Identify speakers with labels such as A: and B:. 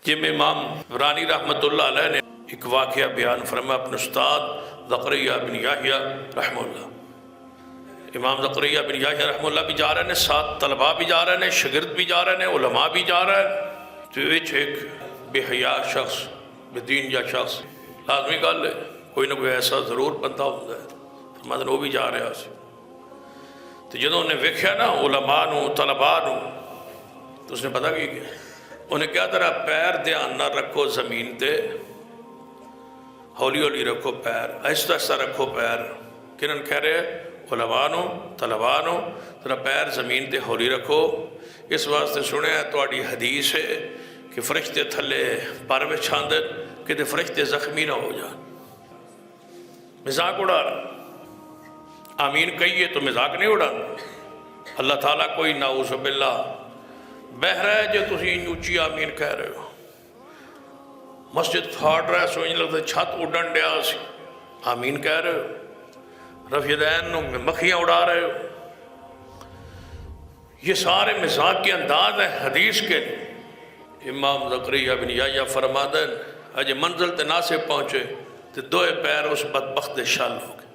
A: جب امام رانی رحمۃ اللہ علیہ نے ایک واقعہ بیان فرمایا اپنے استاد زکریا بن یحییٰ رحمہ اللہ، امام زکریا بن یحییٰ رحمہ اللہ بھی جا رہے ہیں، ساتھ طلباء بھی جا رہے ہیں، شاگرد بھی جا رہے ہیں، علماء بھی جا رہے ہیں، تو ایک بے حیا شخص، بے دین یا شخص لازمی گل ہے، کوئی نہ کوئی ایسا ضرور بندہ ہوتا ہے، فرمایا وہ بھی جا رہا سی۔ تو جدوں نے ویکھیا نا علماء نو طلباء نو، تو اس نے پتہ کی کیا انہیں کیا طرح پیر دھیان نہ رکھو زمین تے، ہولی ہولی رکھو پیر، آہستہ آہستہ رکھو پیر، کنن کہہ رہے علماء نو طلباء نو ذرا پیر زمین تے ہولی رکھو۔ اس واسطے سنیا تواڈی حدیث ہے کہ فرشتے تھلے پر وچھاندے کہ فرشتے زخمی نہ ہو جان۔ مذاق اڑا رہا، آمین کہیے تو مذاق نہیں اڑانا۔ اللہ تعالیٰ کوئی نعوذ باللہ بہ رہا ہے جو تسی اونچی آمین کہہ رہے ہو، مسجد پھاڑ رہا ہے سو انج لگتا ہے چھت اڈن ڈیا سی، آمین کہہ رہے ہو، رفع دین مکھیاں اڑا رہے ہو۔ یہ سارے مزاق کے انداز ہیں حدیث کے۔ امام زکریا بن یحییٰ فرماتے ہیں اج منزل تے نہ سے پہنچے تو دوئے پیر اس بدبخت شل ہو گئے۔